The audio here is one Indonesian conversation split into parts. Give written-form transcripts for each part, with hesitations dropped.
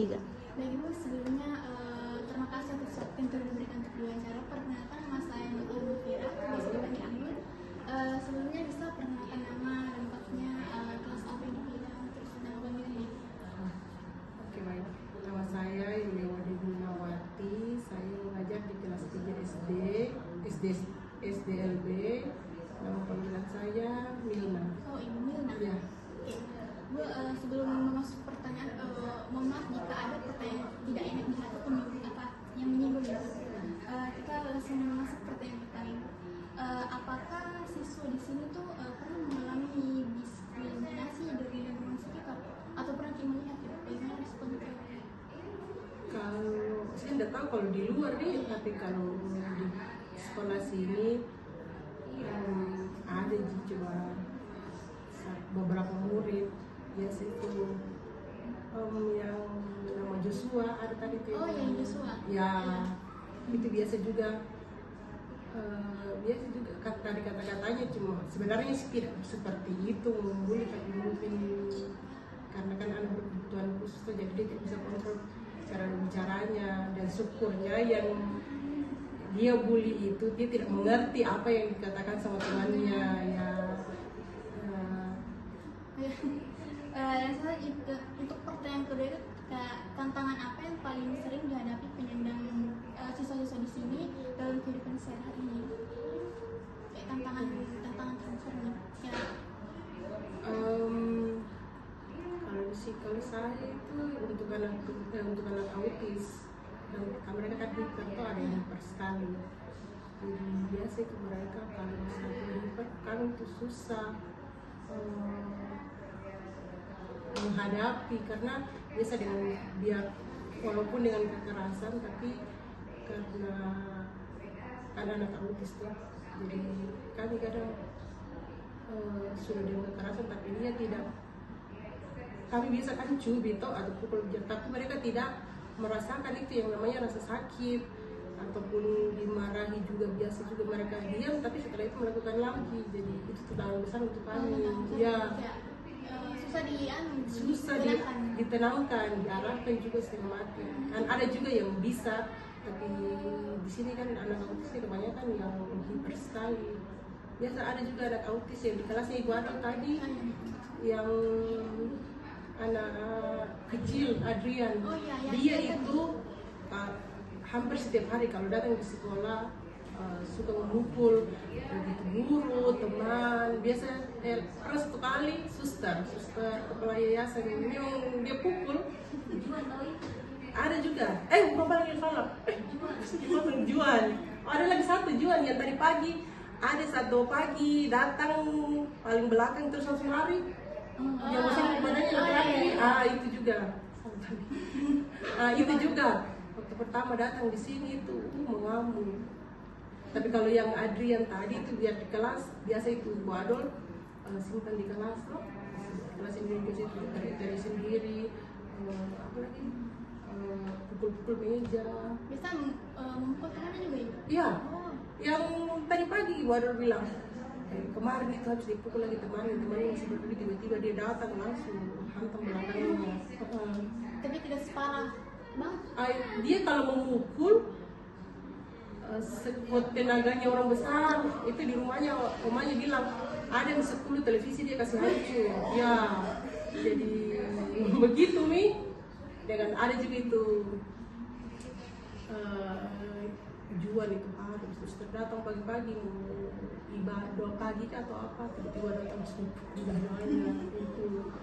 Baik Ibu, sebelumnya terima kasih atas waktu yang telah diberikan untuk diwawancara. Perkenalkan nama saya Nurul Mufira, biasa dipanggil Anggun. Sebelumnya bisa perkenalkan nama, lengkapnya, kelas apa yang dipilih, terus nama pemilihnya. Oke, baik. Nama saya Yuliawati Gunawati. Saya mengajar di kelas 3 SDLB. Nama panggilan saya Milna. Oh, Ibu Milna. Ya. Oke. Bu, sebelum masuk pertanyaan, mohon maaf jika ada pertanyaan tidak enak di hati atau yang menyinggung ya. Kita langsung masuk pertanyaan pertama. Apakah siswa di sini tuh pernah mengalami diskriminasi dari lingkungan sekitar atau pernah melihat ya? Bagaimana respon itu? Kalau saya tidak tahu kalau di luar nih, tapi kalau di sekolah sini ada coba beberapa murid biasa itu yang nama Joshua ada tadi tuh. Oh, yang Joshua. Ya, itu biasa juga tadi kata-katanya cuma sebenarnya sih tidak seperti itu membuli, tapi mungkin karena kan anak berkebutuhan khusus tuh, jadi dia tidak bisa kontrol cara bicaranya, dan syukurnya yang dia bully itu dia tidak mengerti apa yang dikatakan sama temannya ya. Untuk pertanyaan kedua itu, tantangan apa yang paling sering dihadapi penyandang siswa-siswa di sini dalam kehidupan sehari-hari? Tantangan terbesarnya ya. Kalau saya itu untuk anak autis, dan mereka kan hiper tuh ada yang hiper sekali. Jadi biasa itu mereka kalau satu hiper kan itu susah menghadapi, karena biasa dengan dia walaupun dengan kekerasan, tapi karena anak autis tuh, jadi kami kadang sudah dengan kekerasan tapi dia tidak, kami biasa kan cubit atau pukul, tapi mereka tidak merasakan itu yang namanya rasa sakit ataupun dimarahi juga. Biasa juga mereka diam, tapi setelah itu melakukan lagi. Jadi itu tantangan besar untuk kami. Ya, susah ditenangkan, diarahkan juga setengah mati. Kan ada juga yang bisa, tapi di sini kan anak autis kebanyakan yang hiper sekali. Biasa ada juga anak autis yang di kelasnya Ibu Adel tadi, yang anak kecil Adrian. Oh, iya, dia itu hampir setiap hari kalau datang di sekolah suka memukul begitu guru, teman. Biasa pernah satu kali suster kepala yayasan memang dia pukul. Ada juga berapa lagi salah Juan. Ada lagi satu Juan yang tadi pagi, ada satu pagi datang paling belakang terus langsung lari. Yang masih di badannya laki-laki. Itu juga. Itu juga. Waktu pertama datang di sini itu mengamuk. Tapi kalau yang Adrian tadi itu biar di kelas, biasa itu Bu Adol simpan di kelas loh. Kelas sendiri ke situ, dari sendiri. Apa lagi? Pukul-pukul meja. Bisa memukul temannya juga ya? Iya. Yang tadi pagi Bu Adol bilang, kemarin itu habis dipukul lagi temannya masih berdiri, tiba-tiba dia datang langsung hantam belakangnya. Tapi tidak separah Bang? Dia kalau memukul sekuat tenaganya orang besar. Itu di rumahnya omanya bilang ada yang 10 televisi dia kasih hancur ya. Jadi begitu nih. Dengan ada juga itu Jual itu harus terus datang pagi-pagi mau ibadah pagi atau apa, tiba-tiba datang di dalamnya itu.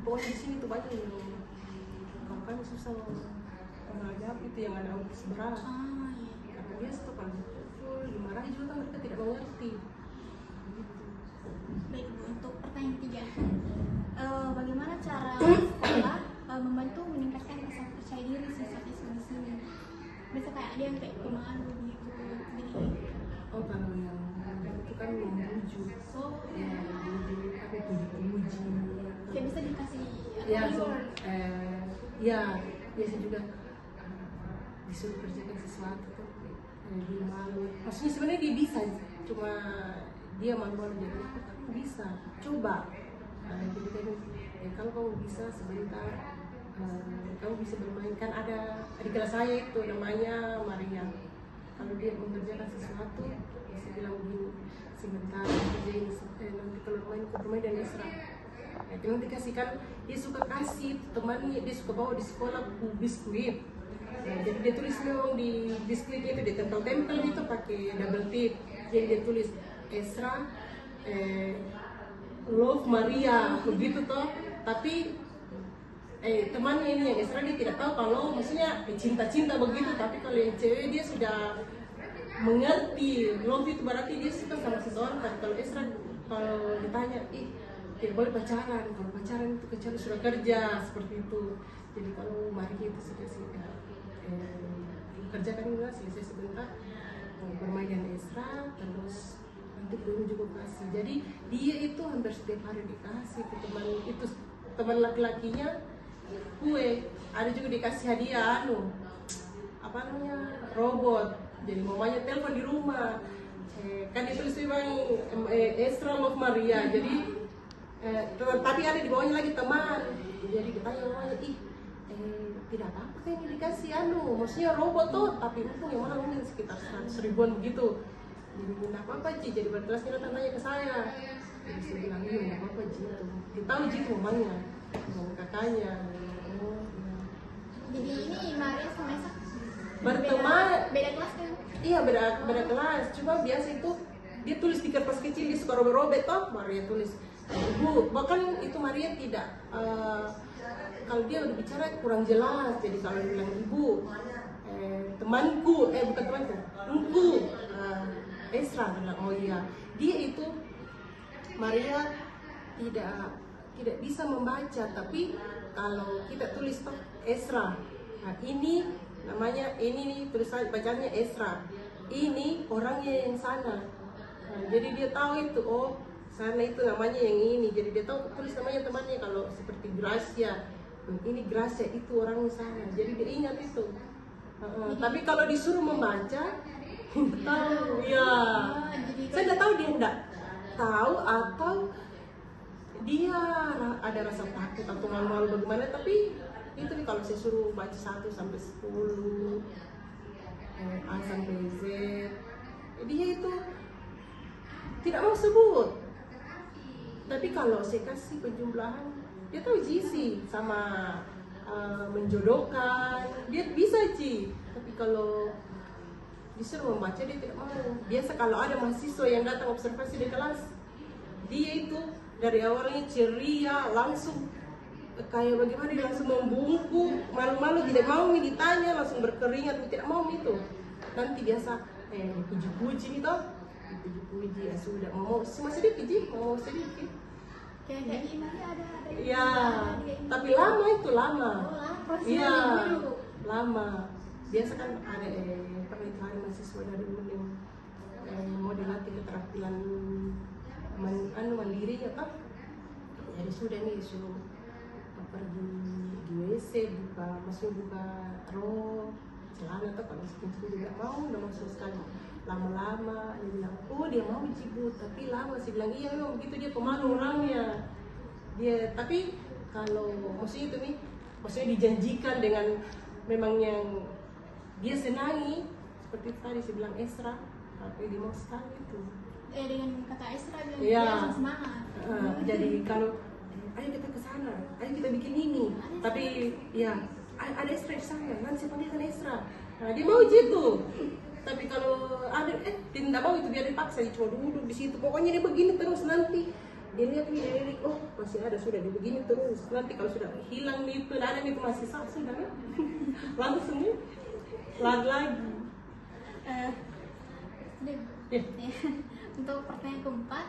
Pokoknya di sini tuh banyak yang kan susah menghadapi itu yang ada autis berat. Karena biasa tuh kalau dipukul, dimarahi juga kan mereka tidak mengerti. Baik Bu, untuk pertanyaan ketiga, bagaimana cara sekolah membantu meningkatkan rasa percaya diri siswa-siswa di sini? Biasa kayak ada yang kayak pemalu gitu. Kalau yang itu kan memuju, tapi puji-puji. Kayak bisa dikasih biasa juga disuruh kerjakan sesuatu tuh dia malu. Maksudnya sebenarnya dia bisa, cuma dia malu-malu jadi kamu bisa coba. Jadi kan kalau kamu bisa sebentar bisa bermain. Kan ada di kelas saya itu namanya Maria, kalau dia mengerjakan sesuatu bisa bilang begini, sebentar kerjain, nanti kalau main aku bermain dan Esra. Nah, itu nanti kasihkan, dia suka kasih temannya, dia suka bawa di sekolah buku biskuit. Nah, jadi dia tulis memang di biskuitnya itu, dia tempel-tempel itu pakai double tip. Jadi dia tulis Esra, Love Maria, begitu toh. Tapi temannya ini yang Esra dia tidak tahu kalau maksudnya cinta-cinta begitu. Tapi kalau yang cewek dia sudah mengerti love itu berarti dia suka sama seseorang. Tapi kalau Esra kalau ditanya, tidak boleh pacaran, kalau pacaran itu kecuali sudah kerja, seperti itu. Jadi kalau Maria itu suka kerjakan juga selesai sebentar, bermain dengan Esra, terus nanti belum juga kasih. Jadi dia itu hampir setiap hari dikasih ke teman itu, teman laki-lakinya kue. Ada juga dikasih hadiah apa namanya, robot. Jadi mamanya telepon di rumah, kan ditulis memang Esra Love Maria. Jadi tapi ada di bawahnya lagi teman. Jadi ditanya mamanya, tidak apa-apa kan ini dikasih maksudnya robot tuh, tapi yang mahal mungkin sekitar 100 ribuan begitu. Jadi tidak apa-apa Ji, jadi berkelasnya datang tanya ke saya. Jadi saya bilang tidak apa-apa Ji, kita tahu Ji itu mamanya, sama kakaknya. Jadi ini Maria sama Esa berteman, beda kelas kan? Iya beda kelas, cuma biasa itu dia tulis di kertas kecil, dia suka robek-robek toh, Maria tulis Ibu, bahkan itu Maria tidak kalau dia udah bicara kurang jelas. Jadi kalau dia bilang Ibu, temanku, bukan temanku, engku, Esra bilang, oh iya, dia itu Maria tidak bisa membaca, tapi kalau kita tulis toh Esra, nah ini namanya, ini nih tulisan bacanya Esra, ini orangnya yang sana. Nah, jadi dia tahu itu, oh sana itu namanya yang ini. Jadi dia tahu tulis namanya temannya. Kalau seperti Gracia, ini Gracia itu orang sana. Jadi dia ingat itu. Tapi kalau disuruh membaca, tahu ya. Saya tidak tahu dia tidak tahu atau dia ada rasa takut atau malu-malu bagaimana. Tapi itu nih, kalau saya suruh baca 1 sampai 10, A sampai Z, dia itu tidak mau sebut. Tapi kalau saya kasih penjumlahan, dia tahu GC sama menjodohkan, dia bisa Ci. Tapi kalau disuruh membaca dia tidak mau. Biasa kalau ada mahasiswa yang datang observasi di kelas, dia itu dari awalnya ceria, langsung kayak bagaimana, dia langsung membungkuk, malu-malu, tidak mau ditanya, langsung berkeringat, tidak mau itu. Nanti biasa puji-puji itu, puji-puji, ya sudah, mau sedikit Ji, mau sedikit. Kayak gimana ada ya, tapi lama itu lama. Iya, lama. Biasa kan ada pernikahan mahasiswa dari Unin, mau dilatih keterampilan mandiri ya kan. Jadi sudah nih disuruh pergi di WC, buka roh celana atau kalau itu tidak mau, udah masuk sekali. Lama-lama dia bilang, oh dia mau dicibut, tapi lama sih bilang iya memang begitu, dia pemalu orangnya. Dia tapi kalau maksudnya itu nih, maksudnya dijanjikan dengan memang yang dia senangi, seperti tadi saya bilang Esra, tapi dia mau sekali itu. Dengan kata Esra bilang dia langsung semangat. Jadi kalau ayo kita ke sana, ayo kita bikin ini, tapi ya ada Esra di sana, nanti saya panggilkan Esra. Nah, dia mau gitu. Tapi kalau ada tidak mau itu, biar dipaksa, dia cuma duduk di situ. Pokoknya dia begini terus, nanti dia lihat nih, oh masih ada, sudah dia begini terus. Nanti kalau sudah hilang nih itu, ada itu masih sah, sudah kan? Langsung nih, lagi. Untuk pertanyaan keempat,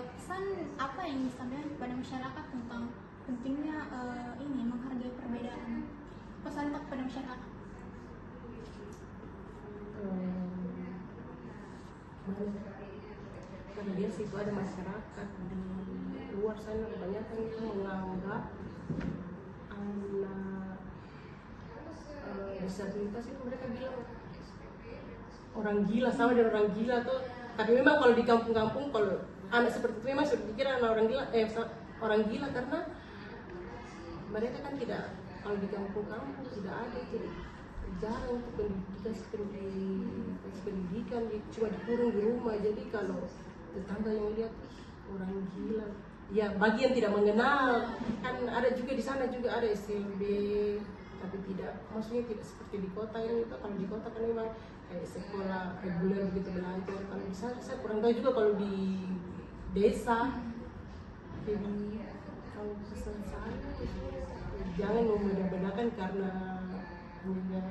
pesan apa yang disampaikan kepada masyarakat tentang pentingnya ini menghargai perbedaan? Pesan kepada masyarakat. Karena dia sih itu ada masyarakat di luar sana kebanyakan itu menganggap anak disabilitas itu, mereka bilang orang gila, sama dengan orang gila tuh. Tapi memang kalau di kampung-kampung, kalau anak seperti itu memang sudah dikira anak orang gila, orang gila karena mereka kan tidak Kalau di kampung-kampung tidak ada itu, jarang untuk pendidikan cuma dikurung di rumah. Jadi kalau tetangga yang lihat orang gila, ya bagi yang tidak mengenal kan ada juga di sana juga ada SLB, tapi tidak, maksudnya tidak seperti di kota ini. Itu kalau di kota kan memang kayak sekolah reguler begitu belajar. Kalau di sana saya kurang tahu juga kalau di desa. Jadi kalau pesan saya jangan membedakan karena hanya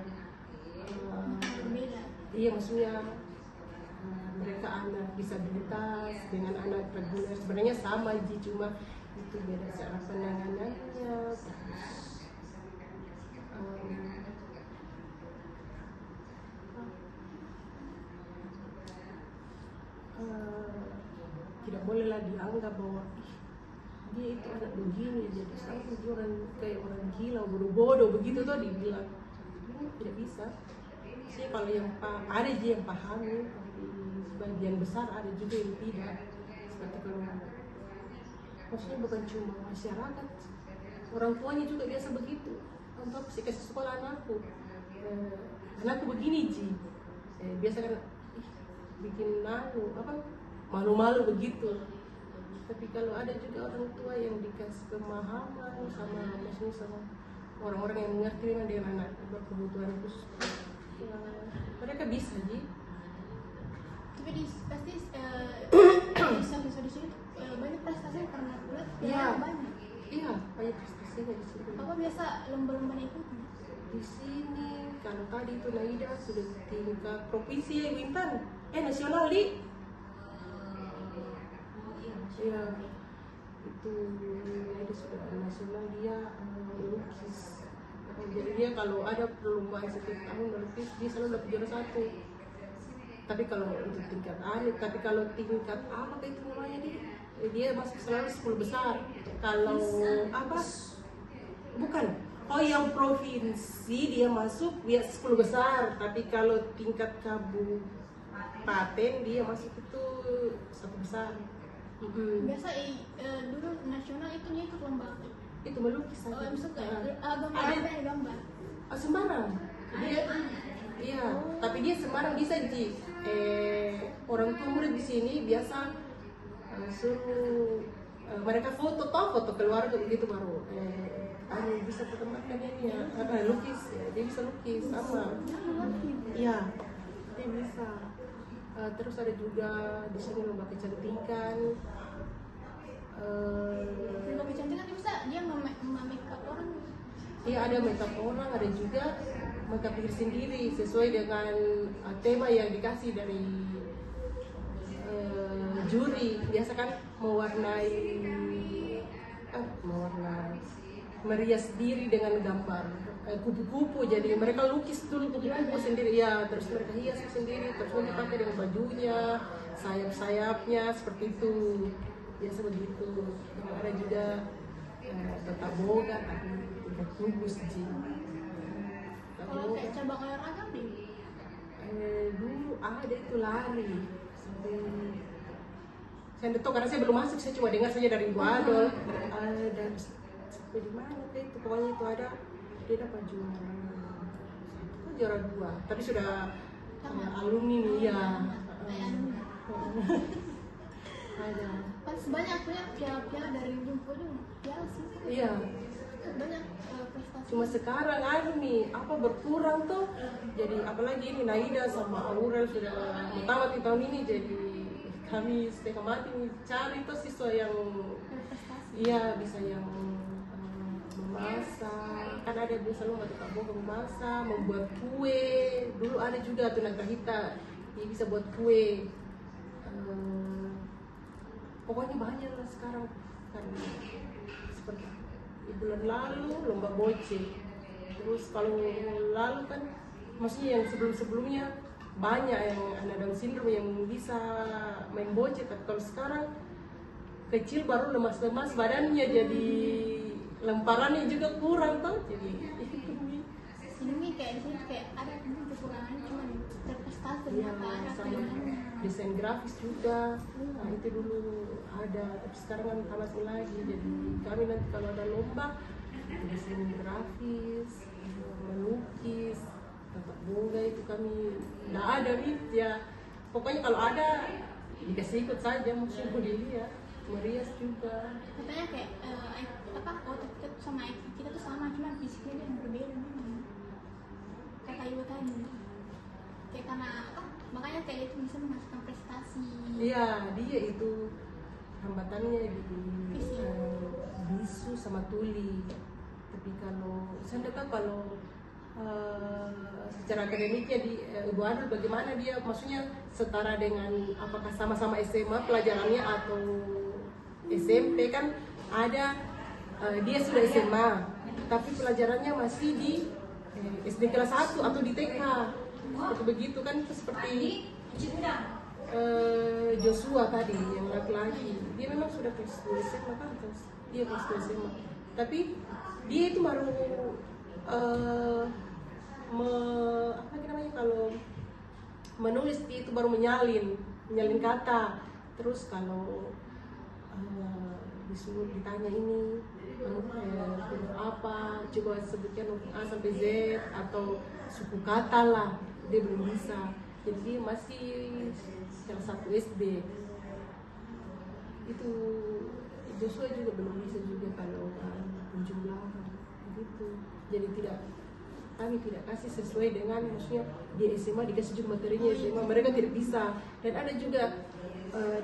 Berbeda. iya, maksudnya mereka anak disabilitas dengan anak reguler sebenarnya sama Ji, cuma itu beda cara penanganannya. Terus tidak bolehlah dianggap bahwa dia itu anak begini, jadi sekarang dia orang kayak orang gila, bodoh-bodoh begitu tuh dibilang. Tidak bisa sih. Kalau yang ada aja yang pahami, tapi sebagian besar ada juga yang tidak. Seperti kalau maksudnya bukan cuma masyarakat, orang tuanya juga biasa begitu. Untuk si kasih sekolah anakku begini Ji, biasa kan bikin malu-malu begitu. Tapi kalau ada juga orang tua yang dikasih pemahaman sama, maksudnya sama orang-orang yang mengerti dengan anak berkebutuhan khusus, ya, mereka bisa Ji. Tapi pasti siswa di sini banyak prestasi karena kulit Iya. banyak. Iya, banyak prestasinya di sini. Apa biasa lomba-lomba ikut? Di sini kalau tadi itu Naida sudah tingkat provinsi ya Intan, nasional Di. Iya, itu Naida sudah nasional, dia melukis. Jadi dia kalau ada perlombaan setiap tahun melukis dia selalu dapat juara 1. Tapi kalau untuk tingkat tapi kalau tingkat apa itu namanya dia masuk selalu 10 besar. Kalau apa? Bukan. Oh, yang provinsi dia masuk dia 10 besar. Tapi kalau tingkat kabupaten dia masuk itu 1 besar. Biasa dulu nasional itu dia ikut lomba. Itu melukis Oh, saja. maksudnya gambar. Semarang. Iya, tapi dia Semarang bisa Ji. Orang tua murid di sini biasa suruh mereka foto keluarga begitu baru bisa perkembangkan ini ya, lukis ya, dia bisa lukis sama. Iya, dia bisa. Terus ada juga di sini lomba kecantikan. Lomba kecantikan bisa dia make-up orang. Iya, ada makeup orang, ada juga makeup diri sendiri sesuai dengan tema yang dikasih dari juri. Biasa kan merias diri dengan gambar kupu-kupu. Jadi mereka lukis dulu kupu-kupu sendiri ya, terus mereka hias sendiri, terus nanti pakai dengan bajunya, sayap-sayapnya seperti itu. Biasa begitu. Ada juga tata boga tapi tidak bagus Ji. Kalau kayak cabang olahraga nih? Dulu ada itu lari. Saya tidak tahu karena saya belum masuk, saya cuma dengar saja dari Ibu Adol. Dan sampai di mana itu pokoknya itu ada, dia dapat juara 2. Tapi sudah alumni nih ya. Ada. Pas banyak piala dari Jumpo juga piala sih. Iya. Banyak prestasi. Cuma sekarang apa berkurang tuh. Jadi apalagi ini Naida sama Aurel sudah tamat di tahun ini, jadi kami setengah mati cari tuh siswa yang iya bisa yang memasak. Kan ada biasa lomba tukang boga memasak, membuat kue. Dulu ada juga tuh Nagahita, dia bisa buat kue. Pokoknya banyak lah sekarang kan. Seperti bulan lalu lomba bocce. Terus kalau lalu kan maksudnya yang sebelumnya banyak yang anak Down syndrome yang bisa main bocce. Tapi kalau sekarang kecil baru lemas-lemas badannya, jadi lemparannya juga kurang tuh. Jadi ini kayak di sini kayak ada kekurangan cuma berprestasi ada sama desain grafis juga. Nah, itu dulu ada, tapi sekarang kan tamat lagi. Jadi kami nanti kalau ada lomba desain grafis, melukis, tatap boga itu kami nggak ada ya. Pokoknya kalau ada dikasih ikut saja, maksudnya mau dilihat, merias juga. Katanya kayak otak kita tuh sama kita tuh sama, cuma fisiknya yang berbeda memang. Kata Ibu tadi, kayak karena makanya kayak itu bisa menghasilkan prestasi. Iya, dia itu hambatannya di bisu sama tuli. Tapi kalau saya tidak tahu kalau secara akademiknya di Ibu Adul bagaimana dia, maksudnya setara dengan apakah sama-sama SMA pelajarannya atau SMP kan ada dia sudah SMA tapi pelajarannya masih di SD kelas 1 atau di TK atau begitu kan, itu seperti Joshua tadi yang laki-laki, dia memang sudah kelas 2 SMA kan, dia kelas 2 SMA tapi dia itu baru apa namanya kalau menulis, dia itu baru menyalin kata. Terus kalau disuruh ditanya ini huruf apa, coba sebutkan huruf A sampai Z atau suku kata lah, dia belum bisa. Jadi dia masih kelas 1 SD. Itu Joshua juga belum bisa juga kalau penjumlahan gitu. Jadi kami tidak kasih sesuai dengan, maksudnya di SMA dikasih juga materinya SMA, mereka tidak bisa. Dan ada juga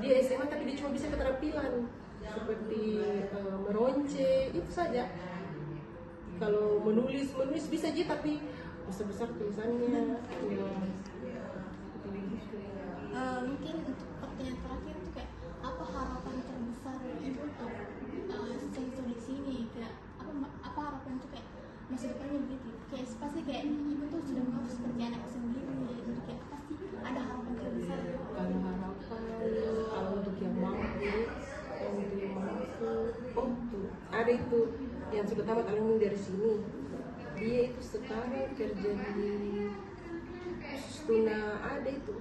dia SMA tapi dia cuma bisa keterampilan seperti meronce, itu saja. Kalau menulis bisa aja tapi besar-besar tulisannya. Mungkin untuk pertanyaan terakhir tuh kayak apa harapan terbesar Ibu untuk siswa di sini, kayak apa harapan tuh kayak masa depannya begitu, kayak pasti kayak Ibu tuh sudah menganggap seperti anak sendiri, jadi kayak pasti ada harapan terbesar. Kalau harapan, kalau untuk yang mampu, tuh ada itu yang sudah tamat alumni dari sini, dia itu sekarang kerja di Tuna, ada itu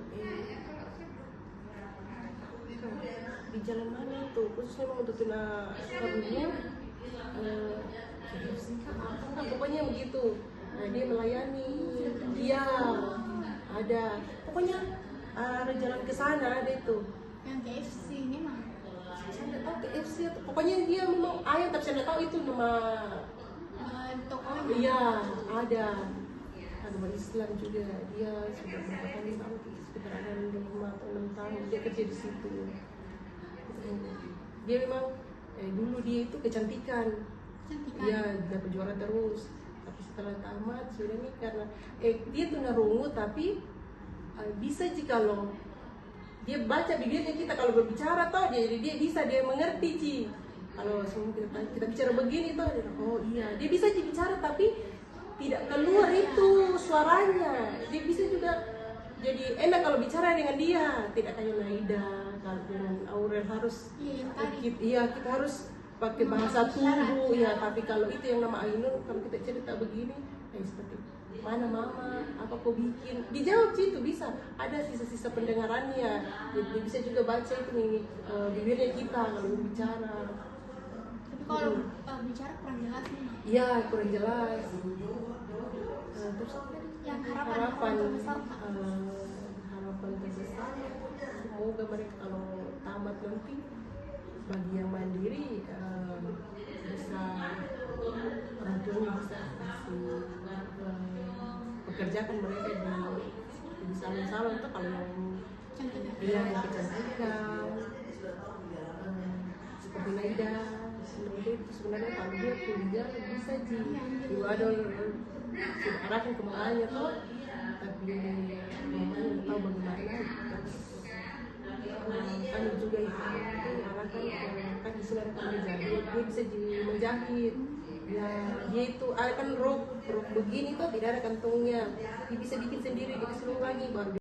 di jalan mana tuh, khusus memang untuk Tuna Sukabumi, pokoknya begitu. Nah, dia melayani, dia ada, pokoknya ada jalan ke sana, ada itu Yang KFC memang saya tidak tahu KFC atau pokoknya dia memang ayam, tapi saya tidak tahu itu nama tokonya. iya, ada agama Islam juga. Dia sudah berapa kali sekitar ada 5 atau 6 tahun dia kerja di situ. Dia memang dulu dia itu kecantikan. Iya, dapat juara terus. Tapi setelah tamat sudah nih karena dia tunarungu tapi bisa jika lo dia baca bibirnya kita kalau berbicara toh dia, jadi dia bisa, dia mengerti Ci. Kalau kita bicara begini toh dia, oh iya, dia bisa Ci bicara tapi tidak keluar itu suaranya. Dia bisa juga jadi enak kalau bicara dengan dia, tidak kayak Naida, kalau dengan Aurel harus kita harus pakai bahasa tubuh ya. Tapi kalau itu yang nama Ainun, kalau kita cerita begini seperti mana mama, apa kau bikin, dijawab sih itu bisa, ada sisa-sisa pendengarannya. Dia bisa juga baca itu nih bibirnya kita kalau bicara. Tapi kalau bicara kurang jelas nih. Iya, kurang jelas. Terus yang harapan terbesar, semoga mereka kalau tamat nanti bagi yang mandiri bisa orang tuanya bisa kasih pekerjakan mereka di salon-salon itu. Kalau yang yang kecantikan seperti Naida itu sebenarnya kalau dia kuliah bisa Ibu Adul sudah arahkan kemana tuh, tapi mamanya tahu bagaimana. Kan juga itu arahkan kan di sini ada menjahit, dia bisa menjahit ya. Dia itu kan rok begini tuh tidak ada kantongnya, dia bisa bikin sendiri, dikasih lagi baru